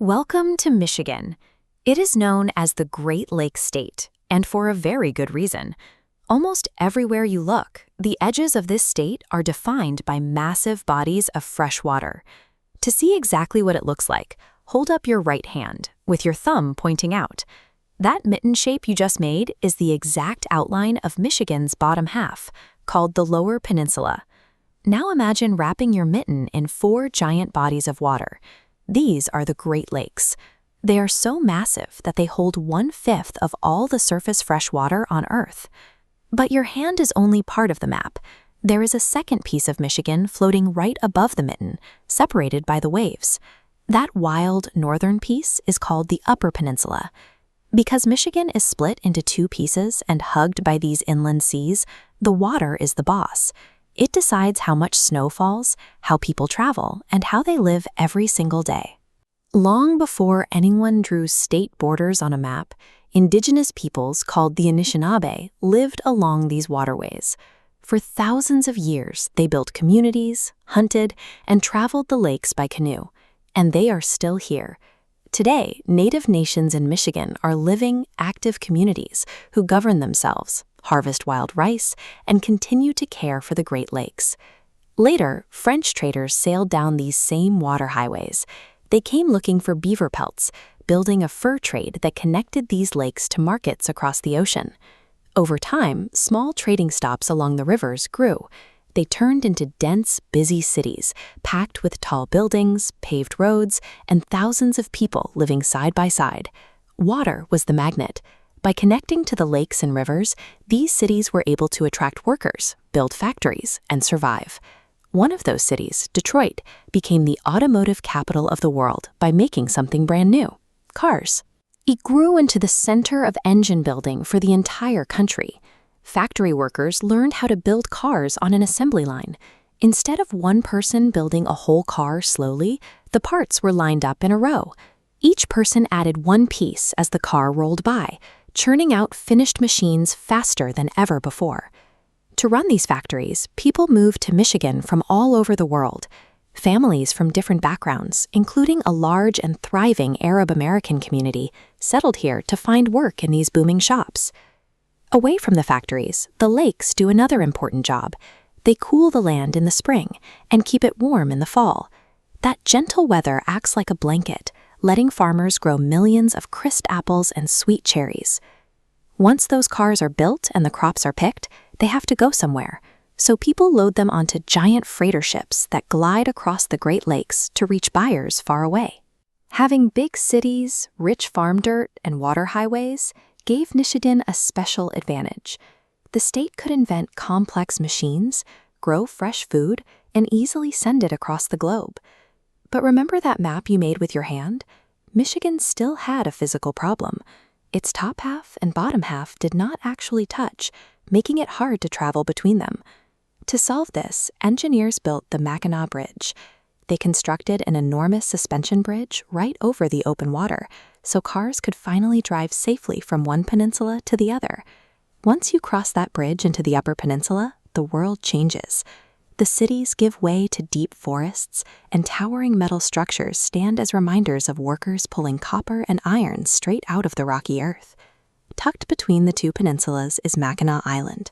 Welcome to Michigan. It is known as the Great Lakes State, and for a very good reason. Almost everywhere you look, the edges of this state are defined by massive bodies of fresh water. To see exactly what it looks like, hold up your right hand, with your thumb pointing out. That mitten shape you just made is the exact outline of Michigan's bottom half, called the Lower Peninsula. Now imagine wrapping your mitten in 4 giant bodies of water. These are the Great Lakes. They are so massive that they hold 1/5 of all the surface fresh water on Earth. But your hand is only part of the map. There is a second piece of Michigan floating right above the mitten, separated by the waves. That wild northern piece is called the Upper Peninsula. Because Michigan is split into 2 pieces and hugged by these inland seas, the water is the boss. It decides how much snow falls, how people travel, and how they live every single day. Long before anyone drew state borders on a map, Indigenous peoples called the Anishinaabe lived along these waterways. For thousands of years, they built communities, hunted, and traveled the lakes by canoe. And they are still here. Today, Native nations in Michigan are living, active communities who govern themselves, harvest wild rice, and continue to care for the Great Lakes. Later, French traders sailed down these same water highways. They came looking for beaver pelts, building a fur trade that connected these lakes to markets across the ocean. Over time, small trading stops along the rivers grew. They turned into dense, busy cities, packed with tall buildings, paved roads, and thousands of people living side by side. Water was the magnet. By connecting to the lakes and rivers, these cities were able to attract workers, build factories, and survive. One of those cities, Detroit, became the automotive capital of the world by making something brand new: cars. It grew into the center of engine building for the entire country. Factory workers learned how to build cars on an assembly line. Instead of one person building a whole car slowly, the parts were lined up in a row. Each person added one piece as the car rolled by, churning out finished machines faster than ever before. To run these factories, people moved to Michigan from all over the world. Families from different backgrounds, including a large and thriving Arab American community, settled here to find work in these booming shops. Away from the factories, the lakes do another important job. They cool the land in the spring and keep it warm in the fall. That gentle weather acts like a blanket, letting farmers grow millions of crisp apples and sweet cherries. Once those cars are built and the crops are picked, they have to go somewhere. So people load them onto giant freighter ships that glide across the Great Lakes to reach buyers far away. Having big cities, rich farm dirt, and water highways gave Michigan a special advantage. The state could invent complex machines, grow fresh food, and easily send it across the globe. But remember that map you made with your hand? Michigan still had a physical problem. Its top half and bottom half did not actually touch, making it hard to travel between them. To solve this, engineers built the Mackinac Bridge. They constructed an enormous suspension bridge right over the open water, so cars could finally drive safely from one peninsula to the other. Once you cross that bridge into the Upper Peninsula, the world changes. The cities give way to deep forests, and towering metal structures stand as reminders of workers pulling copper and iron straight out of the rocky earth. Tucked between the 2 peninsulas is Mackinac Island.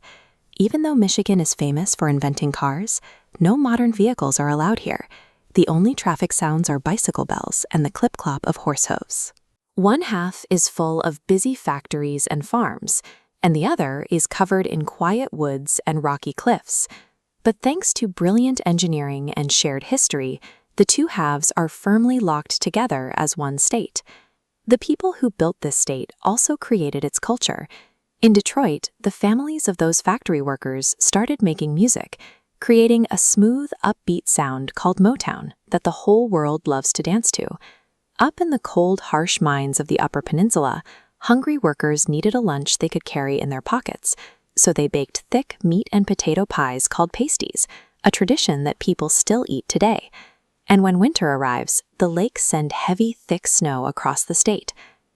Even though Michigan is famous for inventing cars, no modern vehicles are allowed here. The only traffic sounds are bicycle bells and the clip-clop of horse hooves. One half is full of busy factories and farms, and the other is covered in quiet woods and rocky cliffs. But thanks to brilliant engineering and shared history, the 2 halves are firmly locked together as one state. The people who built this state also created its culture. In Detroit, the families of those factory workers started making music, creating a smooth, upbeat sound called Motown that the whole world loves to dance to. Up in the cold, harsh mines of the Upper Peninsula, hungry workers needed a lunch they could carry in their pockets, so they baked thick meat and potato pies called pasties, a tradition that people still eat today. And when winter arrives, the lakes send heavy, thick snow across the state.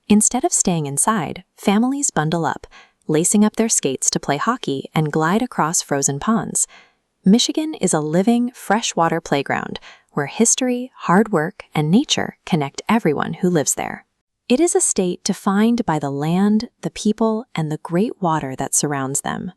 Instead of staying inside, families bundle up, lacing up their skates to play hockey and glide across frozen ponds. Michigan is a living, freshwater playground where history, hard work, and nature connect everyone who lives there. It is a state defined by the land, the people, and the great water that surrounds them.